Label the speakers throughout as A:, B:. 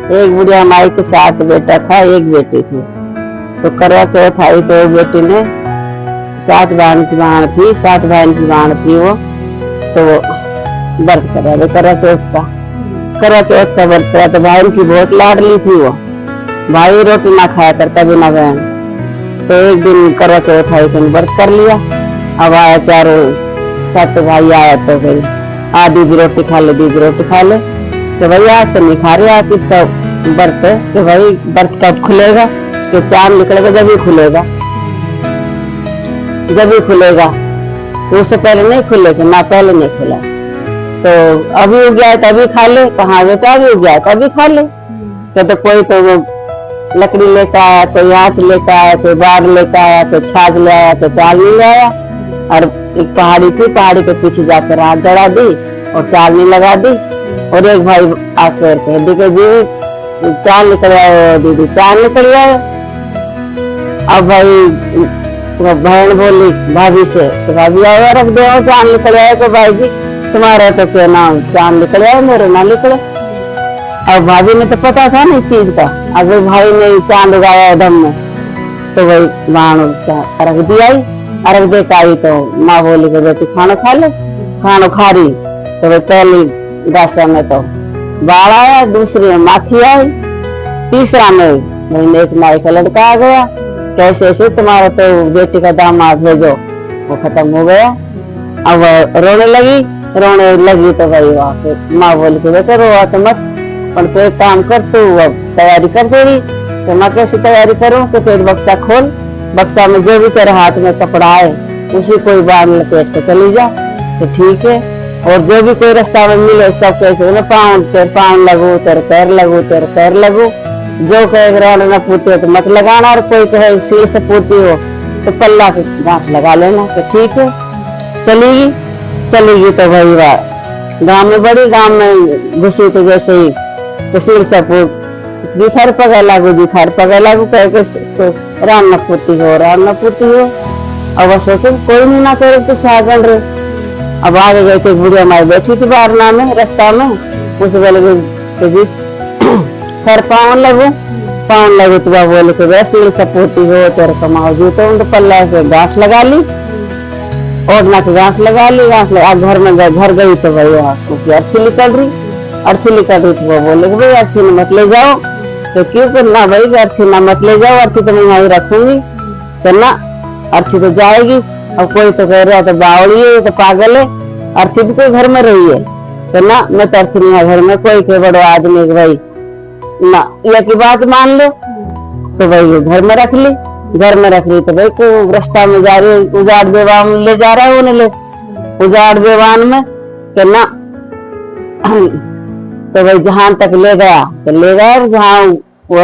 A: एक बुढ़िया माई के 7 बेटा था, 1 बेटी थी। तो करवा चौथ आई तो बेटी ने 7 बहन की बहन थी, 7 बहन की बहन थी वो, तो व्रत कर रहे करवा चौथ का। करवा चौथ का व्रत करा तो बहन की बहुत लाडली थी वो, भाई रोटी ना खाया करता बिना बहन। तो एक दिन करवा चौथ आई तो व्रत कर लिया। अब आया 7 भाई आया तो भाई आधी भी रोटी खा ले, दीदी रोटी खा ले। तो भाई आज तो नहीं खा रहे आप इसका व्रत है कि भाई व्रत कब खुलेगा, कि चांद निकलेगा जब ही खुलेगा, जब ही खुलेगा। तो उससे पहले नहीं खुलेगा ना, पहले नहीं खुला। तो अभी उग गया तो अभी खा ले, कहाँ बेटा अभी उग गया तो अभी खा ले। तो कोई तो वो लकड़ी लेकर आया, तो यहाँ से लेकर आया, तो बाढ़ लेकर आया, तो छाछ ले आया, तो चालनी ले आया। और एक पहाड़ी थी, पहाड़ी के पीछे जाकर रात जड़ा दी और चालनी लगा दी। और एक भाई आकर कह दी जी चांद निकल आए, दीदी चांद निकल आए। अब भाई तो बहन बोली भाभी से, तो भाभी आया रख दो चांद निकल आए। तो भाई जी तुम्हारा तो क्या नाम चांद निकल आया, मेरे ना निकले। अब भाभी ने तो पता था ना चीज का। अब भाई ने चांद उगाया दम में, तो वही वहां रख दिया। अर्घ दे आई तो माँ बोली कि बेटी खाना खा ले, खाना खा रही। तो वही पहली रास्ता में तो बाढ़ आया, दूसरी में माखी आई, तीसरा में वही एक नाई का लड़का आ गया। कैसे ऐसे तुम्हारा तो बेटी का दामाद भेजो, वो खत्म हो गया। अब रोने लगी तो भाई वहां पे माँ बोली कि बेटा रोआ तो मत, पर तो एक काम कर, तू अब तैयारी कर दे रही। तो मैं कैसी तैयारी करूँ कि फिर बक्सा खोल, बक्सा में जो भी तेरे हाथ में कपड़ा है उसी कोई बांध लपेट के चली जा। तो ठीक है। और जो भी कोई रास्ता में मिले सब कैसे ना, पाँव लगू, तेरे पैर लगू, तेरे पैर लगू। जो कहे न पूते तो मत लगाना, और कोई कहे सील से पूती हो तो पल्ला के गांठ लगा लेना। तो ठीक है। चलेगी तो भाई गांव में बड़ी, गांव में घुसी तो जैसे ही तो सील से पूत जिथर पगे लागू कह के राम न पूती हो। अब सोचे कोई नहीं ना करे तो सागल रे। अब आगे गए थे, बुढ़िया माई बैठी थी बारना में रास्ता में, उसे बोले जी खर पावन लगू तो बोले कि वैसे ही सपोती हो तेरे कमाओ जी। तो उनको पल्ला से गांठ लगा ली, ओढ़ना की गांठ लगा ली। घर गई तो भाई अर्थी निकल रही तो वो बोले कि भाई अर्थी न मत ले जाओ। तो क्यों करना भाई, अर्थी न मत ले जाओ, अर्थी तो मैं वहीं रखूंगी। तो ना अर्थी तो जाएगी। अब कोई तो कह रहा तो बावड़ी है, तो पागल है, अर्थी भी कोई घर में रही है। तो ना मैं तो अर्थी नहीं है घर में, कोई के बड़ो आदमी भाई ना ये की बात मान लो। तो भाई घर में रख ली तो भाई को रास्ता में जा रही, उजाड़ बेवान ले जा रहा है, उन्हें उजाड़ बेवान में कि ना। तो भाई जहां तक ले गया और जहाँ वो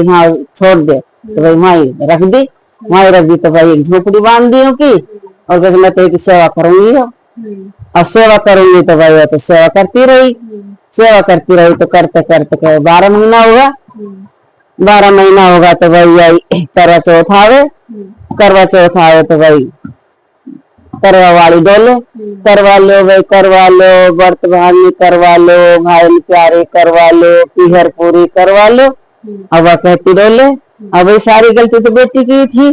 A: वहाँ छोड़ दे, तो भाई वहीं रख दी। तो भाई एक झोपड़ी बांध दी की, और कहते मैं तो एक सेवा करूंगी हो, और सेवा करूंगी। तो भाई तो सेवा करती रही तो करते 12 महीना होगा। तो भाई आई करवा चौथ आवे तो भाई करवा वाली डोले, करवा लो व्रत भानी करवा लो, भाई प्यारे करवा लो, पीहर पूरी करवा लो। अब वह कहती डोले। अब ये सारी गलती तो बेटी की थी।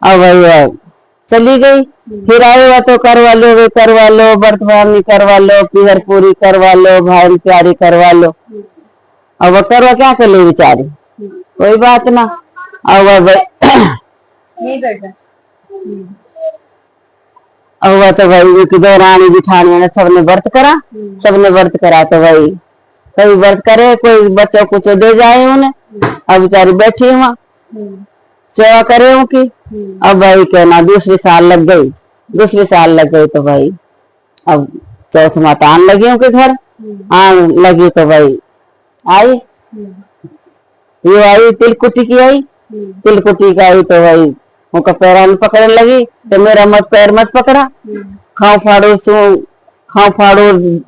A: अब वही चली गई। फिर आएगा तो करवा लो व्रत भानी करवा लो, पीहर पूरी करवा लो, भाई प्यारी करवा लो। अब वह करवा क्या कर ले बेचारी, कोई बात ना। अब वह तो भाई की दो रानी बिठानी ने सबने व्रत करा। तो भाई कोई व्रत करे, कोई बच्चों कुछ दे जाए उन्हें। अब बेचारी बैठी वहाँ सेवा करे उनकी। अब भाई कहना दूसरी साल लग गई। तो भाई अब चौथ माता आने लगी उनके घर, आने लगी तो भाई आई, ये आई तिलकुटी की आई। तो भाई उनका पैरा में पकड़ने लगी, तो मेरा पैर मत पकड़ा, खाओ फाड़ो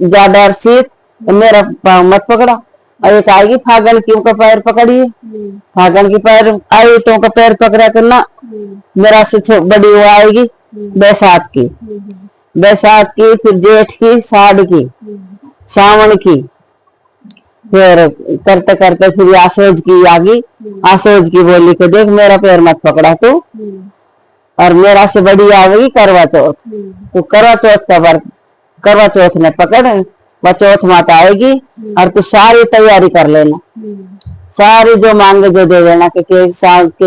A: ज्यादा सीट, तो मेरा पाँव मत पकड़ा। और एक आएगी फागन की, उनका पैर पकड़िए, फागन की पैर आई तो उनका पैर पकड़ा करना। मेरा से बड़ी वो आएगी बैसाख की, फिर जेठ की, साढ़ की, सावन की, फिर करते करते फिर आसोज की आ गई। आसोज की बोली कि देख मेरा पैर मत पकड़ा तू, और मेरा से बड़ी आवेगी करवा चौथ, तो करवा चौथ का व्रत, करवा चौथ में पकड़ वह चौथ माता आएगी और तू सारी तैयारी कर लेना, सारी जो मांगे जो दे देना के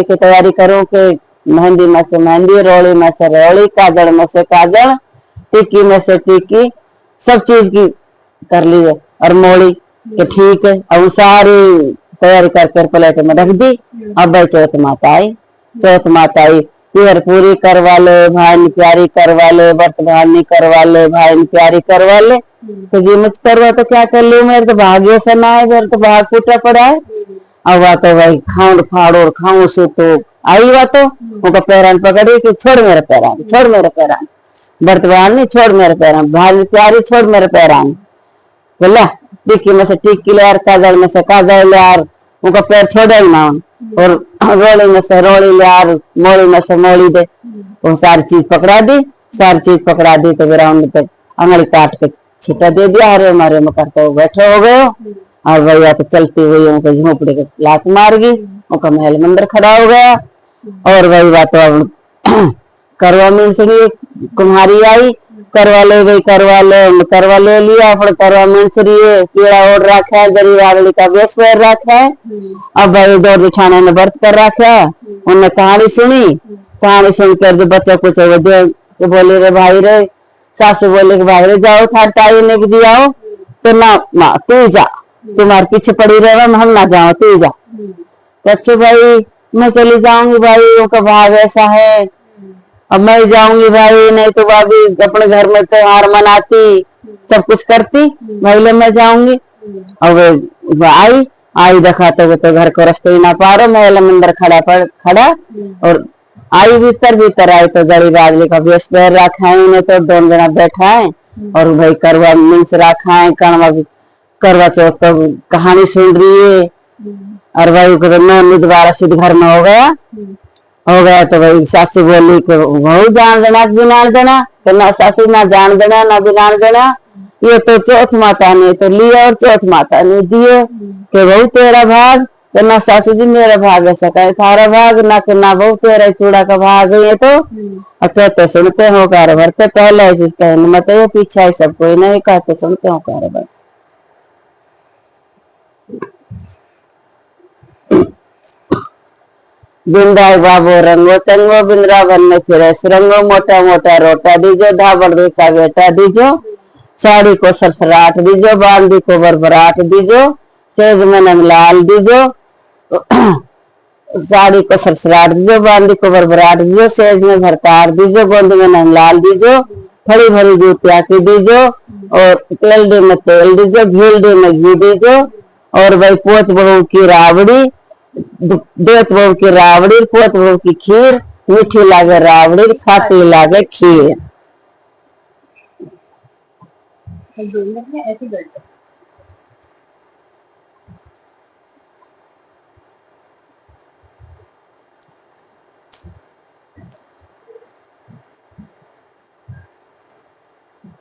A: तैयारी करो के मेहंदी में से मेहंदी, रोली में से रोली, काजल में से काजल, टिक्की में से टिक्की, सब चीज की कर ली और मोड़ी के ठीक है। और सारी तैयारी करके प्लेट में रख दी। अब भाई चौथ माता आई, चौथ माता आई फिर पूरी करवा ले, भाई ने प्यारी करवा ले, व्रत भानी करवा ले, भाई ने प्यारी करवा ले। तो जी मुझ करवा तो क्या कर लू, मेरे तो भाग्य से ना है, मेरे तो भाग फूटा पड़ा है। अब वह तो भाई खाऊं फाड़ो खाऊं से तो आई वह तो उनका पैरान पकड़ी कि छोड़ मेरे पैरान, छोड़ मेरे पैरान, व्रत भानी छोड़ मेरे पैरान, भाई प्यारी छोड़ मेरे पैरान। बोला टिक्की में से टिक्की ले, काजल में से काजल ले, उनका पैर छोड़े ना, और रोली में से रोली ले, मोड़ी में से मोड़ी दे, वो सारी चीज पकड़ा दी, सारी चीज पकड़ा दी। तो ग्राउंड पे अंगली काट के छिटा दे दिया, हरे मारे में करते हुए बैठे हो गए। और भैया तो चलती हुई उनको झोपड़ी के लात मार गई, उनका महल मंदिर खड़ा हो गया। और वही बात तो अब करवा मिल सकी, कुम्हारी आई, करवा ले भाई, करवा ले लिया, फिर करवा मिल सरिये पीड़ा ओढ़ रखा है, गरीब आदमी का वेश वेर रखा है। अब भाई दौड़ बिठाने ने व्रत कर रखा है, उनने कहानी सुनी, कहानी सुनकर जो बच्चा कुछ तो बोले रे भाई रे, सासू बोले कि भाई रे जाओ थार ताई ने भी दिया हो तो ना माँ तू जा, तुम्हारे पीछे पड़ी रहे हम ना जाओ, तू जा। अच्छे भाई मैं चली जाऊंगी भाई, उनका भाग ऐसा है, अब मैं जाऊंगी भाई, नहीं तो भाभी अपने घर में त्योहार मनाती सब कुछ करती, भाई मैं जाऊंगी। अब आई देखा तो घर को रास्ते ही ना पा रहा, महल मंदिर खड़ा और आई भीतर आई तो गरीब आदमी का वेश पैर रखा है, उन्हें तो दोनों जना बैठा है और भाई करवा मिंस रखा है, करवा चौथ तो कहानी सुन रही है। और भाई को दोबारा सिद्ध घर में हो गया तो भाई सासू बोली कि बहु जान देना बिनान देना, तो ना सासू ना जान देना ना बिनान देना, ये तो चौथ माता ने तो लिया और चौथ माता ने दिए कि बहु तेरा भाग, तो ना सासू जी मेरा भाग ऐसा कहे थारा भाग, ना कि ना बहु तेरा चूड़ा का भाग है। तो कहते सुनते हो कार भरते पहले कहने मत पीछे सब कोई नहीं, कहते सुनते हो कार भर। बिंदाई बाबो रंगो तंगो बिंद्रावन में फिरे सुरंगो, मोटा मोटा रोटा दीजो, धाबड़ देखा बेटा दीजो, साड़ी को सरसराट दीजो, बांदी को बरबराट दीजो, सेज में नमलाल दीजो, साड़ी को सरसराट दीजो, बांदी को बरबराट दीजो, सेज में भरतार दीजो, गोंद में नमलाल दीजो, फड़ी भरी जूतिया की दीजो, और तेल में तेल दीजो, घील में घी दीजो। और भाई पोत बहू की रावड़ी, देत बहू की रावड़ी, पोत बहू की खीर, मीठी लागे रावड़ी, खाटी लागे खीर।